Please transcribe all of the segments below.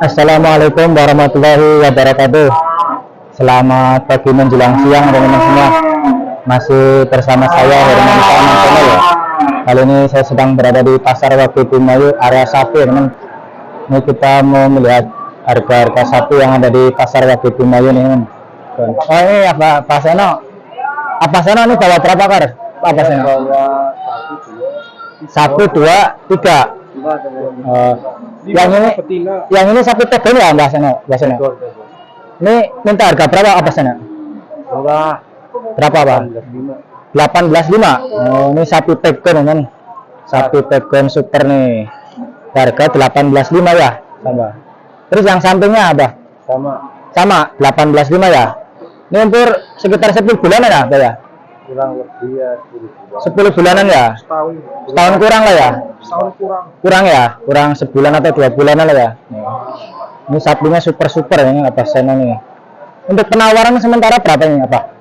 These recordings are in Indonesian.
Assalamualaikum warahmatullahi wabarakatuh. Selamat pagi menjelang siang teman-teman semua. Masih bersama saya Herman Channel. Kali ini saya sedang berada di Pasar Wage Bumayu area sapi teman. Ini kita mau melihat harga-harga sapi yang ada di Pasar Wage Bumayu nih teman. Oh ini apa Pak Seno? Apa Seno ini bawa berapa kar? Apa Seno? Satu, dua, tiga. Yang ini sapi tegon ya Mbak Seno? Ini minta harga berapa apa Seno? Berapa Pak? 18.5. Oh, ini sapi tegon kan? Sapi tegon super nih. Harga 18.5 ya, sama. Terus yang sampingnya apa? Sama 18.5 ya. Ini umur sekitar 10 bulanan ya, Pak ya? Kurang lebih ya 10 bulanan ya? Setahun kurang lah ya? Kurang ya? Kurang sebulan atau 2 bulanan lah ya? Nih. Ini sapinya super ini apa Seno nih. Untuk penawaran sementara berapa ini apa?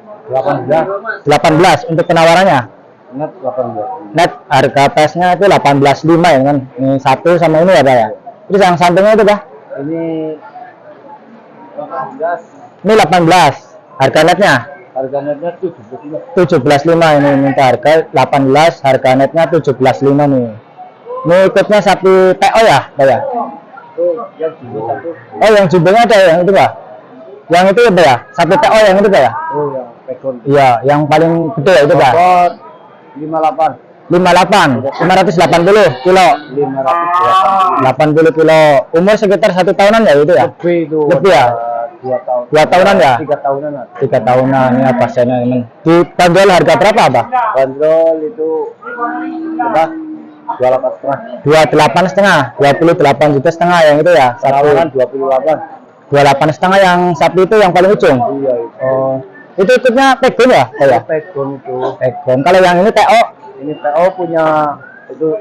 18 untuk penawarannya? net 18. Net harga pesnya itu 18.5 ya kan? Ini satu sama ini ya Pak ya? Terus yang sampingnya itu Pak? Ini 18. Ini 18. Harga netnya? Harga netnya 17.5. 17.5 ini minta harga 18, harga netnya 17.5 nih. Ini ikutnya sapi PO ya, Pak ya? Oh, yang jumbo satu. Oh, yang jumbonya ada yang itu Pak? Yang itu ya Pak ya? Sapi PO yang itu Pak ya? Oh, yang pegon. Iya, yang paling gede ya itu Pak? 58. 580 kilo. 80 kilo. Umur sekitar 1 tahunan ya itu ya? Lebih itu. Lebih ya? 2 tahun. 2 tahunan ya? 3 tahunan. 3 tahunan ini apa Seno ini? Dibanderol harga berapa Pak? Bandrol itu berapa? 28,5. 28 juta setengah yang itu ya? Penawaran 28. 28,5 yang sapi itu yang paling ujung. Iya itu. Oh, itu ikutnya pegon ya? Oh ya? Pegon itu. Pegon. Kalau yang ini PO? Ini PO punya itu.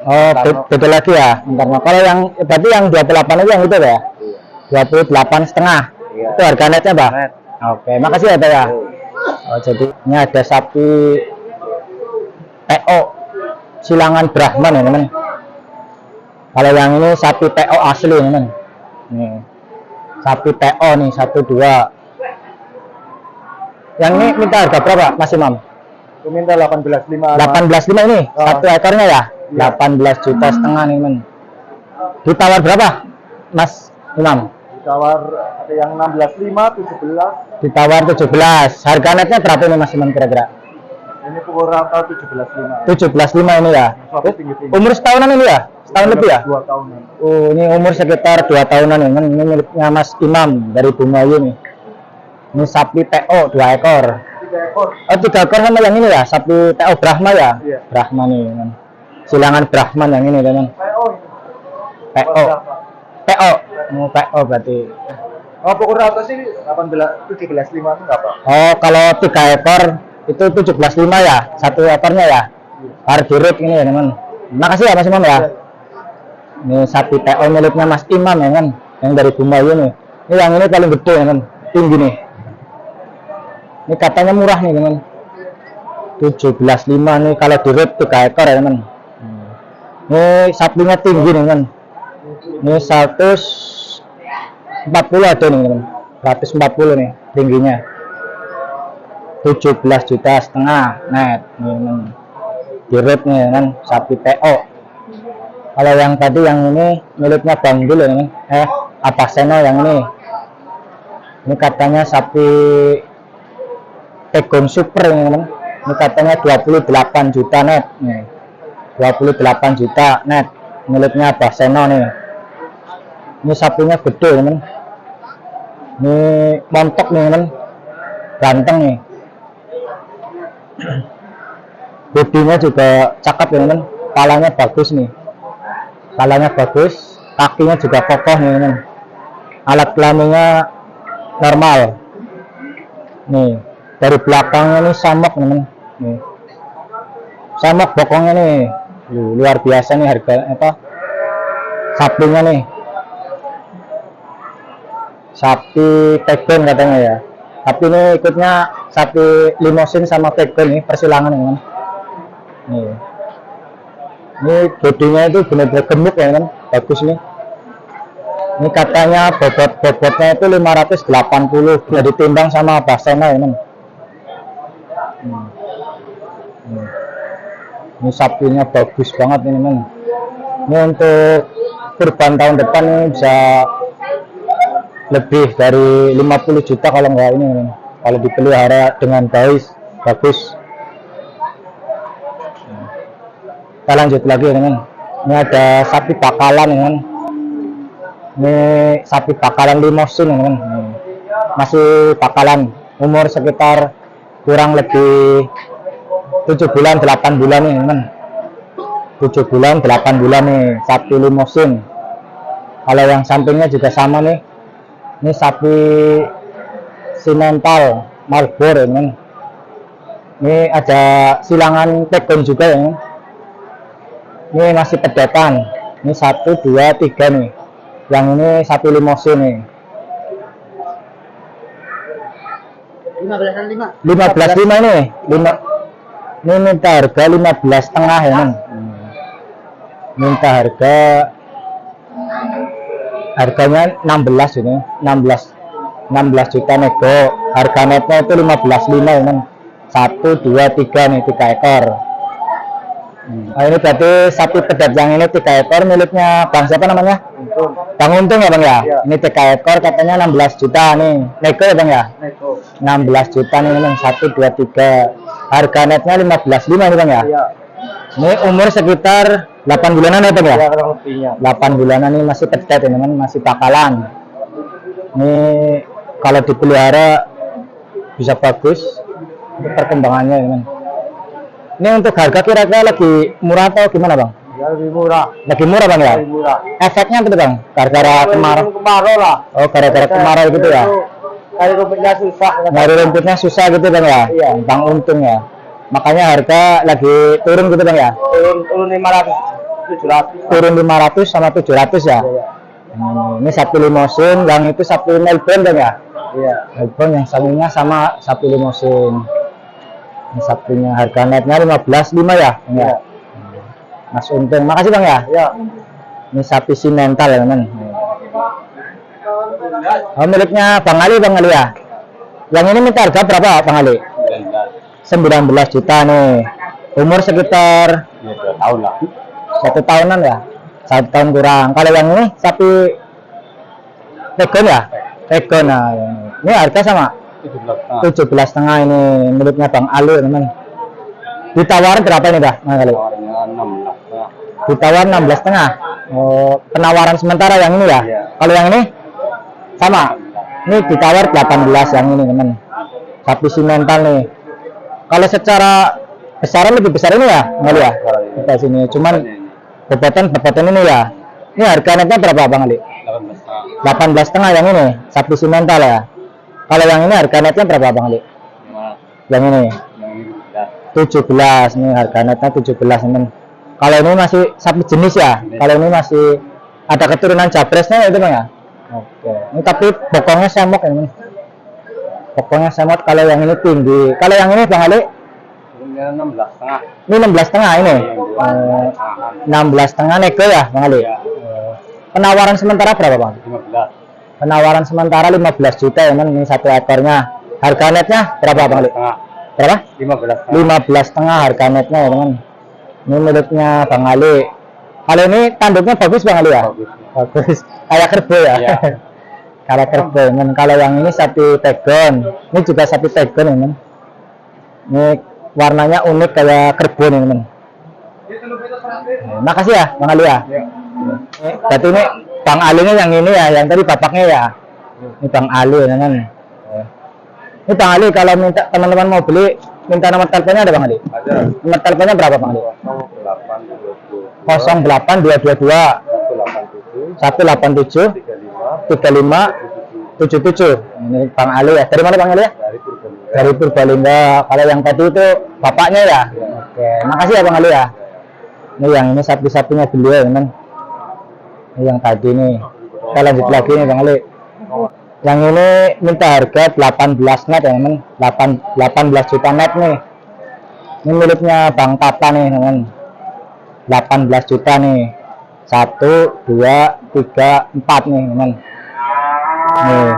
Oh, beda lagi ya. Bentar, kalau yang berarti yang 28 itu yang itu ya? 28,5. Iya. Itu harga netnya, Pak? Net. Oke, makasih ya, Pak ya. Oh, jadi ini ada sapi PO silangan Brahman ya, teman. Kalau yang ini sapi PO asli, teman. Nih. Sapi PO nih 1 2. Yang ini minta harga berapa, Mas Imam? Aku minta 18.5. 18.5 ini, satu ekornya ya? Iya. 18 juta setengah nih, men. Ditawar berapa, Mas Imam? Ditawar ada yang 16.5, 17. Ditawar 17. Harga netnya berapa ini, Mas Imam kira-kira? Ini pukul rata 17.5. 17.5 ini ya? Suatu tinggi-tinggi. Umur setahunan ini ya? Setahun lebih ya? 2 tahunan. Oh, ini umur sekitar 2 tahunan ya, men. Ini miliknya Mas Imam dari Bumayu nih. Ini sapi PO 2 ekor. 3 ekor. Oh, 3 ekor sama yang ini ya? Sapi PO Brahma ya? Iya. Brahma nih, men. Silangan Brahman yang ini, teman. PO itu. PO. PO. Oh, PO berarti. Oh, pukul rata sih 17.5 itu enggak apa? Oh, kalau 3 ekor itu 17.5 ya? Satu ekornya ya? Harga rate ini ya, teman. Makasih ya Mas Imam ya. Ini sapi PO miliknya Mas Imam ya kan? Yang dari Bumayu nih. Ini yang ini paling gede ya kan? Tinggi nih. Ini katanya murah nih teman. 17.5 nih kalau di rate 3 ekor ya teman. Ini sapinya tinggi nih teman. Ini 140 ada nih teman. 140 nih tingginya. 17 juta setengah net nih teman. Di rate nih kan sapi PO. Kalau yang tadi yang ini miliknya Bang Dul ya teman. Apa Seno yang ini. Ini katanya sapi Pegon Super ini teman. Ini katanya 28 juta net nih. 28 juta net miliknya Abah Seno nih. Ini sapinya gede teman. Ini montok nih teman. Ganteng nih. Bodinya juga cakep ya teman. Palanya bagus nih. Palanya bagus, kakinya juga kokoh nih teman. Alat kelaminnya normal. Nih, dari belakangnya nih samok teman. Nih. Samok bokongnya nih. Luar biasa nih harga apa? Sapinya nih. Sapi pegon katanya ya. Tapi ini ikutnya sapi limosin sama pegon nih persilangan ya teman. Nih. Ini bodinya itu benar-benar gemuk ya kan, bagus nih. Ini katanya bobotnya itu 580, ya ditimbang sama Basena ya, men. Ini sapinya bagus banget ini, men. Ini untuk kurban tahun depan ini bisa lebih dari 50 juta kalau enggak ini, men. Kalau dipelihara dengan bagus. Kita lanjut lagi, men. Ini ada sapi bakalan, men. Ini sapi bakalan limosin, men. Masih bakalan, umur sekitar kurang lebih 7 bulan 8 bulan nih, men. 7 bulan 8 bulan nih sapi limosin. Kalau yang sampingnya juga sama nih. Ini sapi simental Marlboro, men. Ini ada silangan pegon juga ya, men. Ini masih pedetan. Ini 1 2 3 nih. Yang ini sapi limosin nih. 15,5 ini. Ini minta harga 15,5 ya, men. Minta harganya 16 ini. 16 juta nego. Harga netnya itu 15,5 ya, men. 1 2 3 nih, 3 ekor. Nah, ini berarti sapi pedet yang ini 3 ekor miliknya Bang siapa namanya? Bang Untung ya, Bang ya? Ya. Ini 3 ekor katanya 16 juta nih. Nego ya, Bang ya? Nego. 16 juta nih, Bang. 1 2 3. Harga netnya 15,5 nih, Bang ya? Iya. Ini umur sekitar 8 bulanan ya, Bang ya? Ya, kurang lebihnya. 8 bulanan ini masih pedet ya, teman, masih bakalan. Ini kalau dipelihara bisa bagus untuk perkembangannya, teman. Ini untuk harga kira-kira lagi murah atau gimana, Bang? Ya, lebih murah. Lagi murah, Bang ya? Lebih murah. Efeknya apa tuh, Bang? Gara-gara kemarau. Kemarau lah. Oh, gara-gara kemarau gitu ya? Cari rumputnya susah. Nyari rumputnya susah gitu, Bang ya? Iya. Bang Untung ya. Makanya harga lagi turun gitu, Bang ya? Turun 500, 700. Turun 500 sama 700 ya? Iya. Ini sapi limosin, yang itu sapi Melbourne, Bang ya? Iya. Melbourne yang sapinya sama sapi limosin. Ini sapinya harga netnya 15,5 ya? Bang ya? Mas Untung, makasih, Bang ya? Iya. Ini sapi simental ya, teman. Oh, miliknya Bang Ali, Bang Ali ya? Yang ini minta harga berapa, Bang Ali? 19 juta nih. Umur sekitar 2 tahun lah. 1 tahunan ya? 1 tahun kurang. Kalau yang ini sapi pegon ya? Pegon, nah ini harga sama 17,5 ini miliknya Bang Ali, teman. Ditawarin berapa ini dah, Bang Ali? Tawarnya 16. Ditawar 16,5. Oh, penawaran sementara yang ini ya? Iya. Kalau yang ini sama. Ini ditawar 18 yang ini, teman. Sapi simental nih. Kalau secara besaran lebih besar ini ya, Bang Ali ya? Kita sini. Cuman bobotan ini ya. Ini harga netnya berapa, Bang Ali? 18,5 yang ini, sapi simental ya. Kalau yang ini harga netnya berapa, Bang Ali? Yang ini 17 nih, harga netnya 17, teman. Kalau ini masih sapi jenis ya. Kalau ini masih ada keturunan Jabresnya itu, Bang ya. Oke. Ini tapi bokongnya semok ya, teman. Bokongnya semok. Kalau yang ini tinggi. Kalau yang ini, Bang Ali? Ini 16,5. Ini 16,5 ini. 16,5 nego ya, Bang Ali. Penawaran sementara berapa, Bang? 15. Penawaran sementara 15 juta ya, teman. Ini 1 ekornya. Harga netnya berapa, Bang Ali? Berapa? 15. 15,5 harga netnya ya, teman. Ini miliknya Bang Ali. Kalau ini tanduknya bagus, Bang Ali ya? Bagus. Kayak kerbau ya? Iya. Kayak kerbau, teman. Kalau yang ini sapi pegon. Ini juga sapi pegon, teman. Ini warnanya unik kayak kerbau nih, teman. Makasih ya, Bang Ali ya. Berarti ini Bang Ali ini yang ini ya, yang tadi bapaknya ya. Ini Bang Ali, teman. Ini Bang Ali kalau minta teman-teman mau beli, minta nomor teleponnya ada, Bang Ali? Ada. Nomor teleponnya berapa, Bang Ali? 08222 187 35 77. Ini Bang Ali ya. Dari mana, Bang Ali ya? Dari Purbalingga. Kalau yang tadi itu bapaknya ya. Oke, makasih ya, Bang Ali ya. Ini yang ini sapi-sapinya beliau, teman. Ini yang tadi nih. Kita lanjut lagi nih, Bang Ali. Yang ini minta harga 18 net ya, teman. 18 juta net nih. Ini miliknya Bang Tata nih, teman. 18 juta nih. 1 2 3, 4 nih teman. Nih.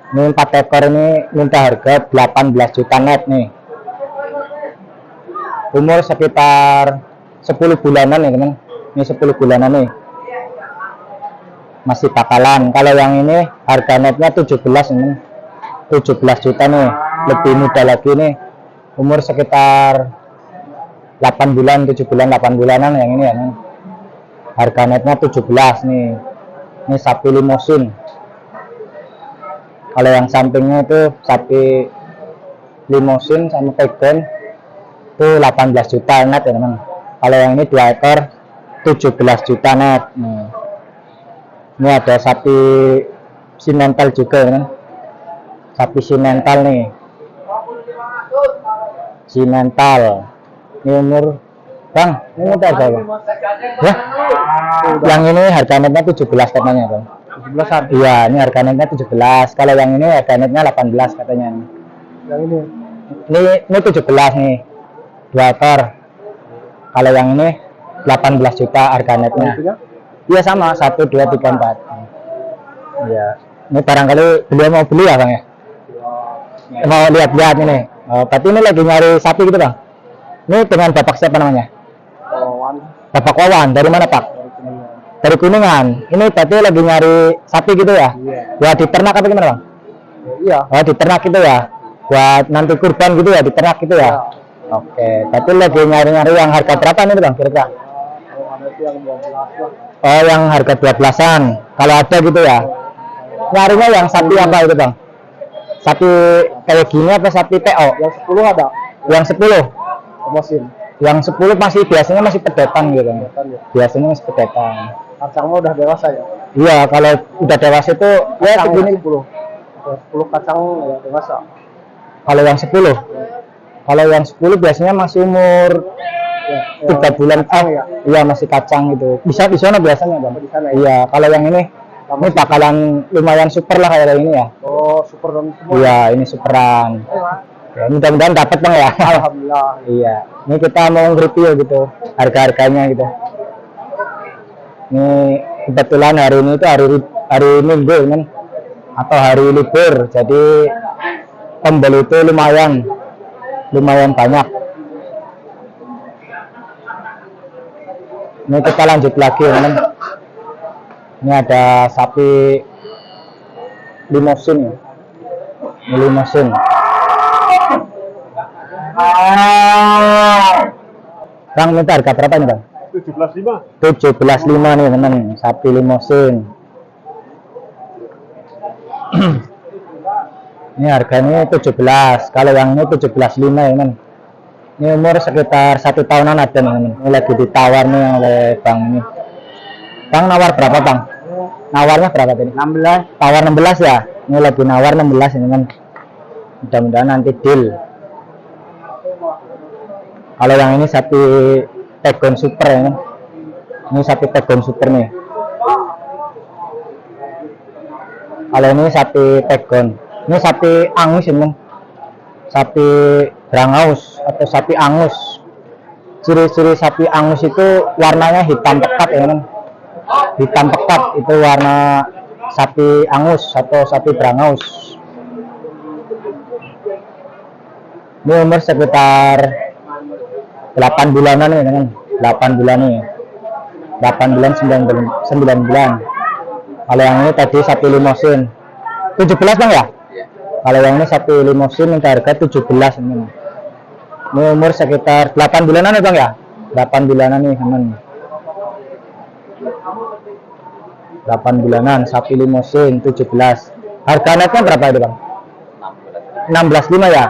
Ini 4 ekor ini minta harga 18 juta net nih. Umur sekitar 10 bulanan nih teman. Ini 10 bulanan nih. Masih bakalan. Kalau yang ini harga netnya 17 ini. 17 juta nih. Lebih muda lagi nih. Umur sekitar 8 bulan, 7 bulan, 8 bulanan yang ini ya teman. Harga netnya 17 nih. Ini sapi limosin. Kalau yang sampingnya itu sapi limosin sama pegon itu 18 juta net ya teman. Kalau yang ini 2 ekor 17 juta net nih. Ini ada sapi simental juga teman. Sapi simental nih. Simental. Ini umur Bang, ini muda berapa? Ya? Yang ini harga netnya 17 katanya Bang. 17-an. Iya, ini harga netnya 17. Kalau yang ini harga netnya 18 katanya. Yang ini. Ini 17 nih. 2 ekor. Kalau yang ini 18 juta harga netnya. Harganya? Iya sama, 1, 2, 3, 4. Iya. Ini barangkali beliau mau beli ya Bang ya? Mau lihat-lihat ini. Oh, berarti ini lagi nyari sapi gitu Bang? Ini dengan Bapak siapa namanya? Bapak Wawan. Dari mana Pak? Dari Kuningan. Ini berarti lagi nyari sapi gitu ya? Iya. Ya di ternak apa gimana Bang? Iya. Oh di ternak gitu ya? Buat nanti kurban gitu ya? Di ternak gitu ya? Oke. Berarti lagi nyari-nyari yang harga berapa nih Bang kira-kira? Kalau ada itu yang 12 lah. Oh yang harga 12-an. Kalau ada gitu ya? Nyarinya yang sapi apa itu Bang? Sapi kayak gini apa sapi PO? Yang 10 ada. Yang 10? Mesin. Yang 10 masih biasanya masih pedetan gitu Bang. Kan ya. Biasanya masih pedetan. Kacangnya udah dewasa ya. Iya, kalau udah dewasa itu ya Kacang segini. 10. 10 kacang ya dewasa. Kalau yang 10. Kalau yang 10 biasanya masih umur Ya, 3 bulan kacang ya. Iya, masih kacang gitu. Bisa di sana biasanya, Bang. Di sana ya. Iya, kalau yang ini bakalan lumayan super lah kayak ini ya. Oh, super dan semua. Iya, ini superan. Ya, mudah-mudahan dapat Bang ya. Alhamdulillah. Iya. Ini kita mau nge-review gitu, harga-harganya gitu. Ini kebetulan hari ini itu hari Minggu kan, atau hari libur, jadi pembeli itu lumayan banyak. Ini kita lanjut lagi teman. Ini ada sapi limosin. Ini limosin. Bang minta harga berapa nih Bang? 17.5. 17.5 nih teman, sapi limosin. Ini harganya 17. Kalau yang ini 17.5 ya teman. Ini umur sekitar 1 tahunan ada nih teman. Ini lagi ditawar nih oleh Bang ini. Bang nawar berapa Bang? Nawarnya berapa tadi? 16. Tawar 16 ya? Ini lagi nawar 16 ini teman. Mudah-mudahan nanti deal. Kalau yang ini sapi pegon super ya kan? Ini sapi pegon super nih. Kalau ini sapi pegon. Ini sapi angus ini kan? Sapi brangaus atau sapi angus. Ciri-ciri sapi angus itu warnanya hitam pekat ya kan? Hitam pekat itu warna sapi angus atau sapi brangaus. Ini umur sekitar 8 bulanan nih teman. 8 bulan nih. 8 bulan 9 bulan. Kalau yang ini tadi sapi limosin 17 Bang ya? Kalau yang ini sapi limosin minta harga 17 ini. Ini umur sekitar 8 bulanan nih Bang ya? 8 bulanan nih teman. 8 bulanan sapi limosin 17. Harga netnya berapa itu Bang? 16.5 ya?